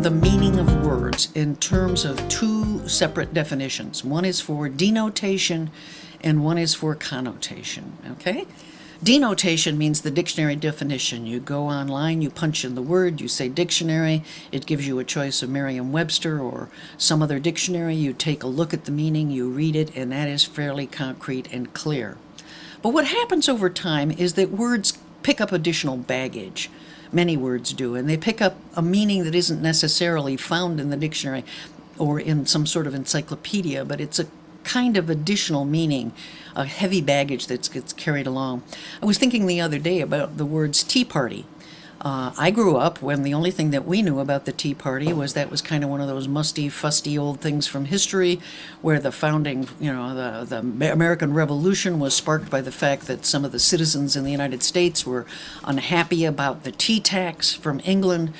the meaning of words in terms of two separate definitions. One is for denotation and one is for connotation, okay? Denotation means the dictionary definition. You go online, you punch in the word, you say dictionary, it gives you a choice of Merriam-Webster or some other dictionary. You take a look at the meaning, you read it, and that is fairly concrete and clear. But what happens over time is that words pick up additional baggage. Many words do, and they pick up a meaning that isn't necessarily found in the dictionary or in some sort of encyclopedia, but it's a kind of additional meaning, a heavy baggage that gets carried along. I was thinking the other day about the words Tea Party. I grew up when the only thing that we knew about the Tea Party was that was kind of one of those musty, fusty old things from history where the founding, the American Revolution was sparked by the fact that some of the citizens in the United States were unhappy about the tea tax from England.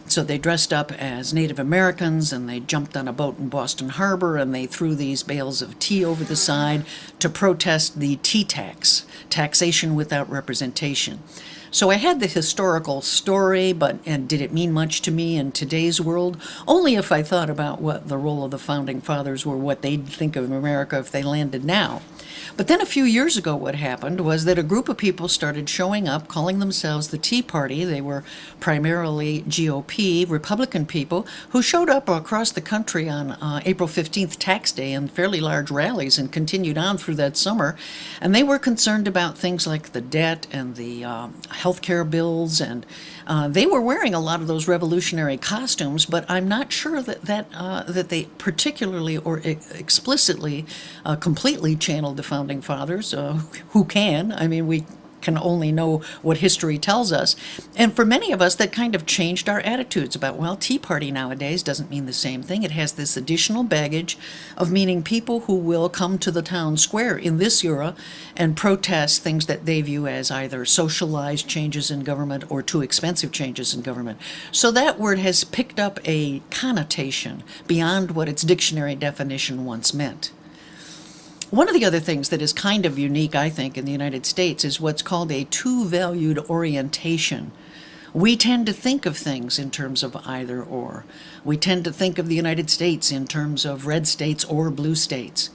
So they dressed up as Native Americans and they jumped on a boat in Boston Harbor and they threw these bales of tea over the side to protest the tea tax, taxation without representation. So I had the historical story, and did it mean much to me in today's world? Only if I thought about what the role of the founding fathers were, what they'd think of America if they landed now. But then a few years ago what happened was that a group of people started showing up, calling themselves the Tea Party. They were primarily GOP, Republican people, who showed up across the country on April 15th, Tax Day, in fairly large rallies and continued on through that summer. And they were concerned about things like the debt and the healthcare bills, and they were wearing a lot of those revolutionary costumes, but I'm not sure that they particularly or explicitly completely channeled the founding fathers. Who can? I mean, we can only know what history tells us. And for many of us, that kind of changed our attitudes about, well, Tea Party nowadays doesn't mean the same thing. It has this additional baggage of meaning people who will come to the town square in this era and protest things that they view as either socialized changes in government or too expensive changes in government. So that word has picked up a connotation beyond what its dictionary definition once meant. One of the other things that is kind of unique, I think, in the United States is what's called a two-valued orientation. We tend to think of things in terms of either or. We tend to think of the United States in terms of red states or blue states.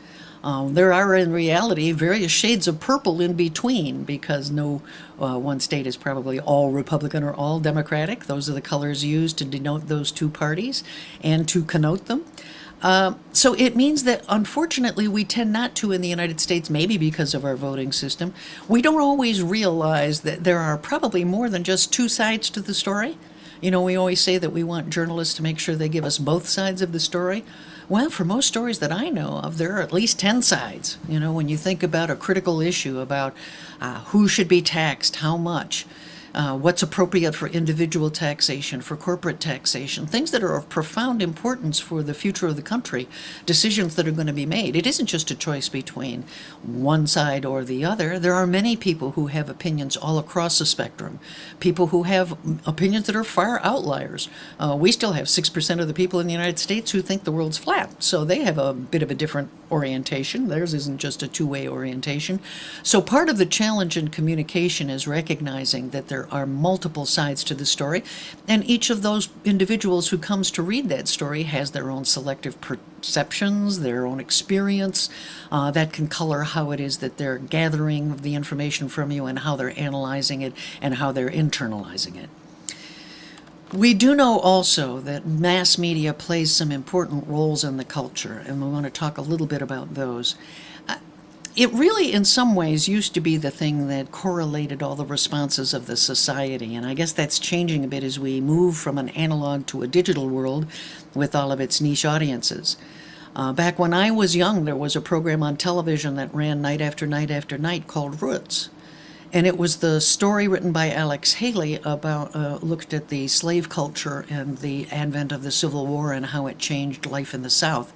There are, in reality, various shades of purple in between because no one state is probably all Republican or all Democratic. Those are the colors used to denote those two parties and to connote them. So it means that, unfortunately, we tend not to in the United States, maybe because of our voting system. We don't always realize that there are probably more than just two sides to the story. You know, we always say that we want journalists to make sure they give us both sides of the story. Well, for most stories that I know of, there are at least 10 sides. You know, when you think about a critical issue about who should be taxed, how much, what's appropriate for individual taxation, for corporate taxation, things that are of profound importance for the future of the country, decisions that are going to be made. It isn't just a choice between one side or the other. There are many people who have opinions all across the spectrum, people who have opinions that are far outliers. We still have 6% of the people in the United States who think the world's flat, so they have a bit of a different orientation. Theirs isn't just a two-way orientation. So part of the challenge in communication is recognizing that there are multiple sides to the story, and each of those individuals who comes to read that story has their own selective perceptions, their own experience that can color how it is that they're gathering the information from you and how they're analyzing it and how they're internalizing it. We do know also that mass media plays some important roles in the culture, and we want to talk a little bit about those. It really, in some ways, used to be the thing that correlated all the responses of the society, and I guess that's changing a bit as we move from an analog to a digital world with all of its niche audiences. Back when I was young, there was a program on television that ran night after night after night called Roots. And it was the story written by Alex Haley about, looked at the slave culture and the advent of the Civil War and how it changed life in the South.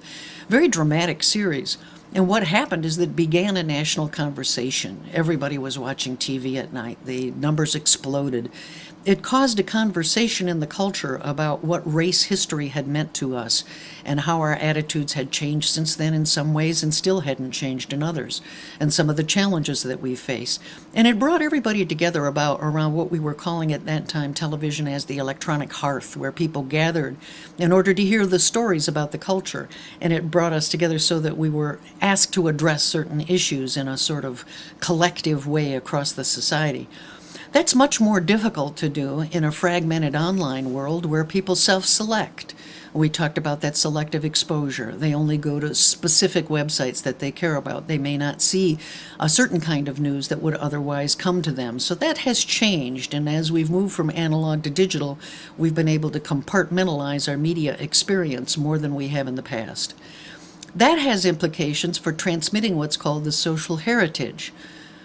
Very dramatic series. And what happened is that it began a national conversation. Everybody was watching TV at night. The numbers exploded. It caused a conversation in the culture about what race history had meant to us and how our attitudes had changed since then in some ways and still hadn't changed in others, and some of the challenges that we face. And it brought everybody together around what we were calling at that time television as the electronic hearth, where people gathered in order to hear the stories about the culture. And it brought us together so that we were asked to address certain issues in a sort of collective way across the society. That's much more difficult to do in a fragmented online world where people self-select. We talked about that selective exposure. They only go to specific websites that they care about. They may not see a certain kind of news that would otherwise come to them. So that has changed, and as we've moved from analog to digital, we've been able to compartmentalize our media experience more than we have in the past. That has implications for transmitting what's called the social heritage.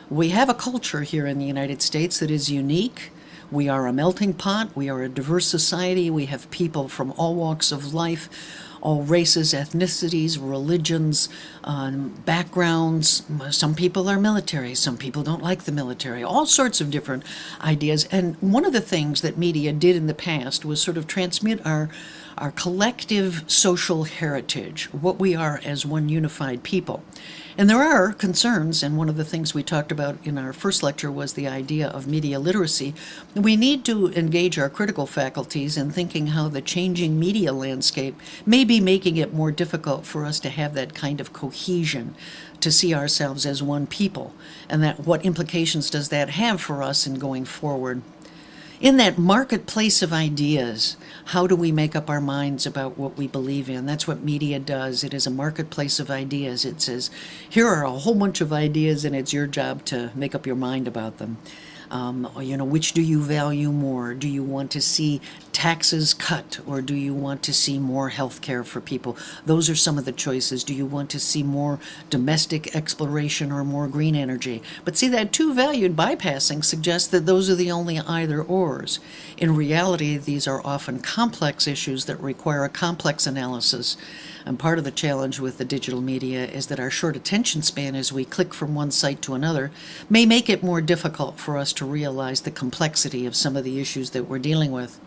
We have a culture here in the United States that is unique. We are a melting pot. We are a diverse society. We have people from all walks of life, all races, ethnicities, religions, backgrounds. Some people are military. Some people don't like the military. All sorts of different ideas. And one of the things that media did in the past was sort of transmit our collective social heritage, what we are as one unified people. And there are concerns, and one of the things we talked about in our first lecture was the idea of media literacy. We need to engage our critical faculties in thinking how the changing media landscape may be making it more difficult for us to have that kind of cohesion, to see ourselves as one people, and that what implications does that have for us in going forward. In that marketplace of ideas, how do we make up our minds about what we believe in? That's what media does. It is a marketplace of ideas. It says, here are a whole bunch of ideas, and it's your job to make up your mind about them. Which do you value more? Do you want to see taxes cut, or do you want to see more health care for people? Those are some of the choices. Do you want to see more domestic exploration or more green energy? But see, that two-valued bypassing suggests that those are the only either-ors. In reality, these are often complex issues that require a complex analysis. And part of the challenge with the digital media is that our short attention span as we click from one site to another may make it more difficult for us to realize the complexity of some of the issues that we're dealing with.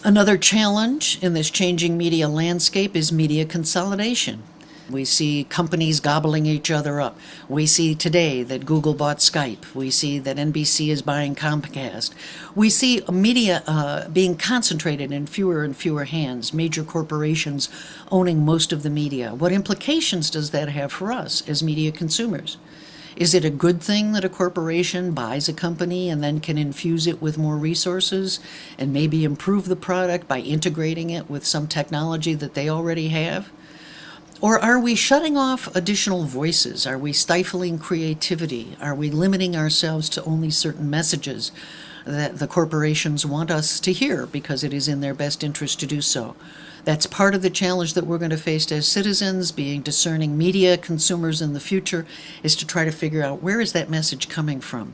Another challenge in this changing media landscape is media consolidation. We see companies gobbling each other up. We see today that Google bought Skype. We see that NBC is buying Comcast. We see media being concentrated in fewer and fewer hands, major corporations owning most of the media. What implications does that have for us as media consumers? Is it a good thing that a corporation buys a company and then can infuse it with more resources and maybe improve the product by integrating it with some technology that they already have? Or are we shutting off additional voices? Are we stifling creativity? Are we limiting ourselves to only certain messages that the corporations want us to hear because it is in their best interest to do so? That's part of the challenge that we're going to face as citizens, being discerning media consumers in the future, is to try to figure out where is that message coming from.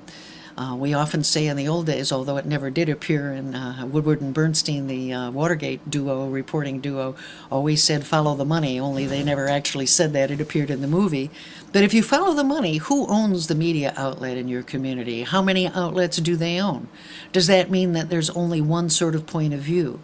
We often say in the old days, although it never did appear in Woodward and Bernstein, the Watergate duo, reporting duo, always said follow the money, only they never actually said that. It appeared in the movie. But if you follow the money, who owns the media outlet in your community? How many outlets do they own? Does that mean that there's only one sort of point of view?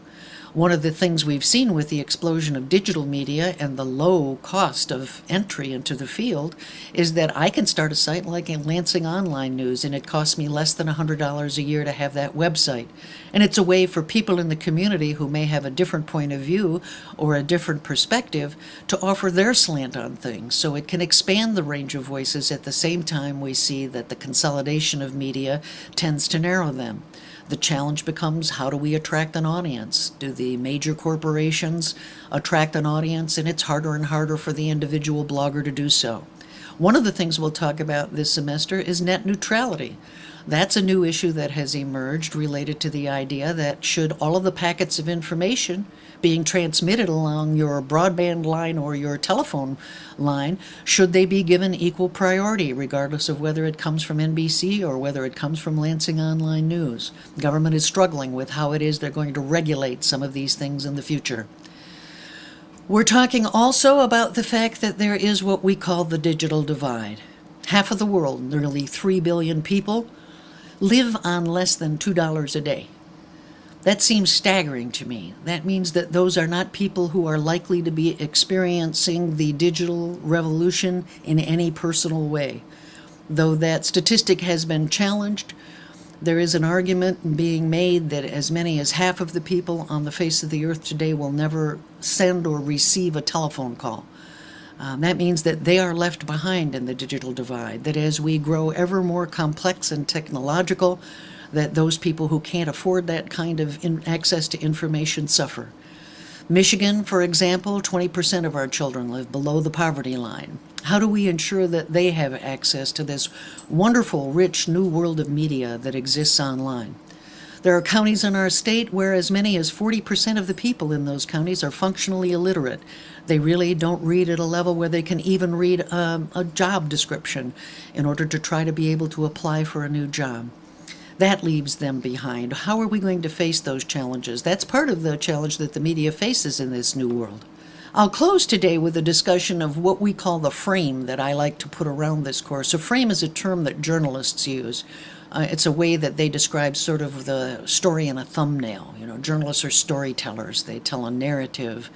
One of the things we've seen with the explosion of digital media and the low cost of entry into the field is that I can start a site like Lansing Online News, and it costs me less than $100 a year to have that website. And it's a way for people in the community who may have a different point of view or a different perspective to offer their slant on things. So it can expand the range of voices at the same time we see that the consolidation of media tends to narrow them. The challenge becomes, how do we attract an audience? Do the major corporations attract an audience? And it's harder and harder for the individual blogger to do so. One of the things we'll talk about this semester is net neutrality. That's a new issue that has emerged related to the idea that should all of the packets of information being transmitted along your broadband line or your telephone line, should they be given equal priority regardless of whether it comes from NBC or whether it comes from Lansing Online News? The government is struggling with how it is they're going to regulate some of these things in the future. We're talking also about the fact that there is what we call the digital divide. Half of the world, nearly 3 billion people, live on less than $2 a day. That seems staggering to me. That means that those are not people who are likely to be experiencing the digital revolution in any personal way. Though that statistic has been challenged, there is an argument being made that as many as half of the people on the face of the earth today will never send or receive a telephone call. That means that they are left behind in the digital divide, that as we grow ever more complex and technological, that those people who can't afford that kind of access to information suffer. Michigan, for example, 20% of our children live below the poverty line. How do we ensure that they have access to this wonderful, rich new world of media that exists online? There are counties in our state where as many as 40% of the people in those counties are functionally illiterate. They really don't read at a level where they can even read a job description in order to try to be able to apply for a new job. That leaves them behind. How are we going to face those challenges? That's part of the challenge that the media faces in this new world. I'll close today with a discussion of what we call the frame that I like to put around this course. A frame is a term that journalists use. It's a way that they describe sort of the story in a thumbnail. You know, journalists are storytellers. They tell a narrative,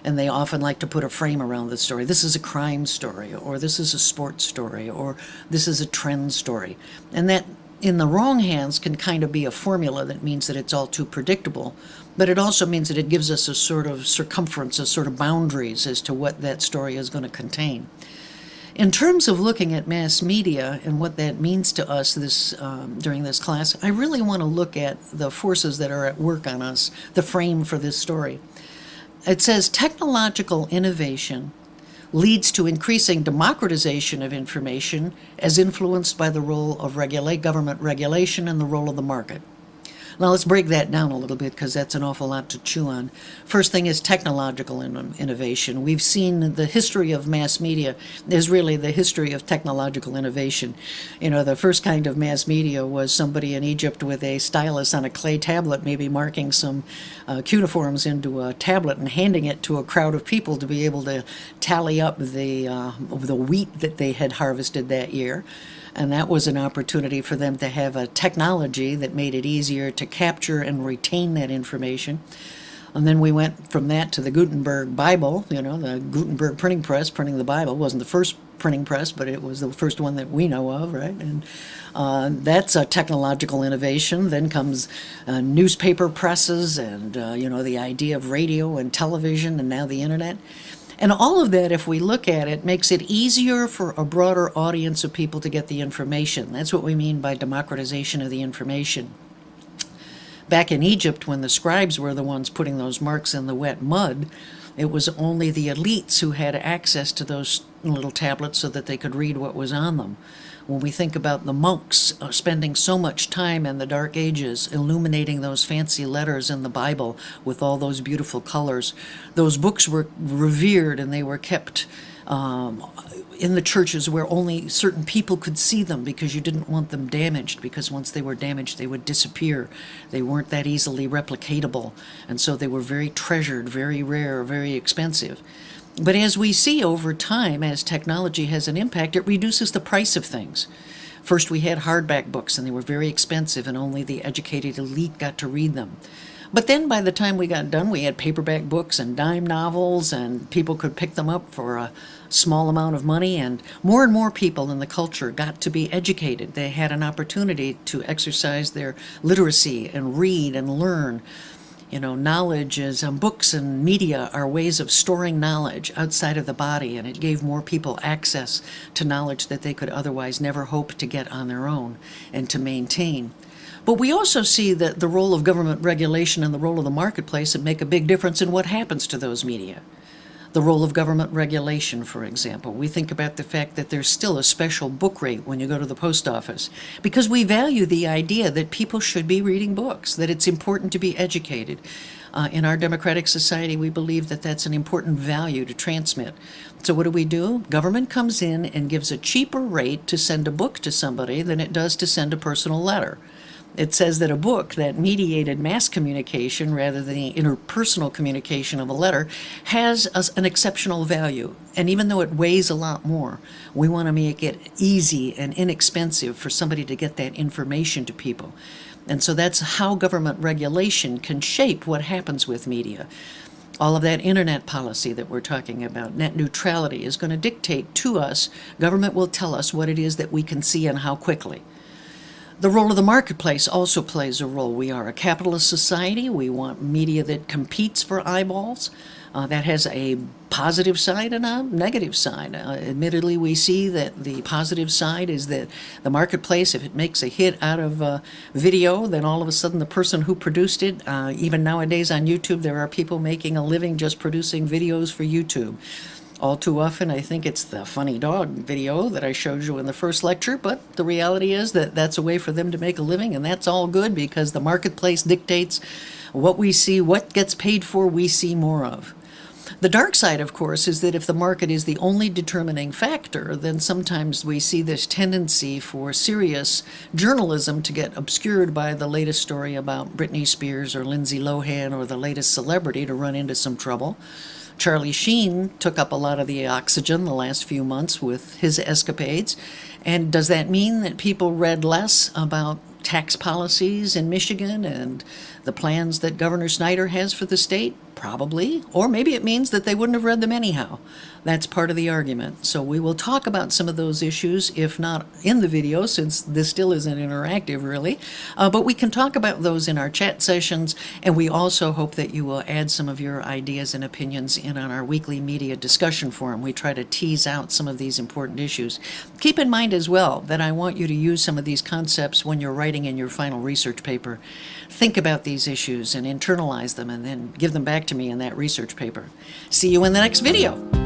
and they often like to put a frame around the story. This is a crime story, or this is a sports story, or this is a trend story. And that, in the wrong hands, can kind of be a formula that means that it's all too predictable, but it also means that it gives us a sort of circumference, a sort of boundaries as to what that story is going to contain. In terms of looking at mass media and what that means to us during this class, I really want to look at the forces that are at work on us, the frame for this story. It says technological innovation leads to increasing democratization of information as influenced by the role of government regulation and the role of the market. Now let's break that down a little bit because that's an awful lot to chew on. First thing is technological innovation. We've seen the history of mass media is really the history of technological innovation. You know, the first kind of mass media was somebody in Egypt with a stylus on a clay tablet, maybe marking some cuneiforms into a tablet and handing it to a crowd of people to be able to tally up the wheat that they had harvested that year. And that was an opportunity for them to have a technology that made it easier to capture and retain that information. And then we went from that to the Gutenberg Bible, you know, the Gutenberg printing press, printing the Bible. It wasn't the first printing press, but it was the first one that we know of, right? And that's a technological innovation. Then comes newspaper presses and, you know, the idea of radio and television and now the internet. And all of that, if we look at it, makes it easier for a broader audience of people to get the information. That's what we mean by democratization of the information. Back in Egypt, when the scribes were the ones putting those marks in the wet mud, it was only the elites who had access to those little tablets so that they could read what was on them. When we think about the monks spending so much time in the Dark Ages illuminating those fancy letters in the Bible with all those beautiful colors, those books were revered and they were kept in the churches where only certain people could see them because you didn't want them damaged, because once they were damaged they would disappear. They weren't that easily replicatable, and so they were very treasured, very rare, very expensive. But as we see over time, as technology has an impact, it reduces the price of things. First we had hardback books and they were very expensive and only the educated elite got to read them. But then by the time we got done, we had paperback books and dime novels and people could pick them up for a small amount of money, and more people in the culture got to be educated. They had an opportunity to exercise their literacy and read and learn. You know, knowledge is, books and media are ways of storing knowledge outside of the body, and it gave more people access to knowledge that they could otherwise never hope to get on their own and to maintain. But we also see that the role of government regulation and the role of the marketplace make a big difference in what happens to those media. The role of government regulation, for example. We think about the fact that there's still a special book rate when you go to the post office because we value the idea that people should be reading books, that it's important to be educated. In our democratic society, we believe that that's an important value to transmit. So what do? Government comes in and gives a cheaper rate to send a book to somebody than it does to send a personal letter. It says that a book that mediated mass communication rather than the interpersonal communication of a letter has an exceptional value. And even though it weighs a lot more, we want to make it easy and inexpensive for somebody to get that information to people. And so that's how government regulation can shape what happens with media. All of that internet policy that we're talking about, net neutrality, is going to dictate to us. Government will tell us what it is that we can see and how quickly. The role of the marketplace also plays a role. We are a capitalist society. We want media that competes for eyeballs. That has a positive side and a negative side. Admittedly, we see that the positive side is that the marketplace, if it makes a hit out of video, then all of a sudden the person who produced it, even nowadays on YouTube, there are people making a living just producing videos for YouTube. All too often, I think it's the funny dog video that I showed you in the first lecture, but the reality is that that's a way for them to make a living, and that's all good because the marketplace dictates what we see, what gets paid for, we see more of. The dark side, of course, is that if the market is the only determining factor, then sometimes we see this tendency for serious journalism to get obscured by the latest story about Britney Spears or Lindsay Lohan or the latest celebrity to run into some trouble. Charlie Sheen took up a lot of the oxygen the last few months with his escapades. And does that mean that people read less about tax policies in Michigan and the plans that Governor Snyder has for the state? Probably. Or maybe it means that they wouldn't have read them anyhow. That's part of the argument. So we will talk about some of those issues, if not in the video, since this still isn't interactive really. But we can talk about those in our chat sessions, and we also hope that you will add some of your ideas and opinions in on our weekly media discussion forum. We try to tease out some of these important issues. Keep in mind as well that I want you to use some of these concepts when you're writing in your final research paper. Think about these issues and internalize them and then give them back to me in that research paper. See you in the next video.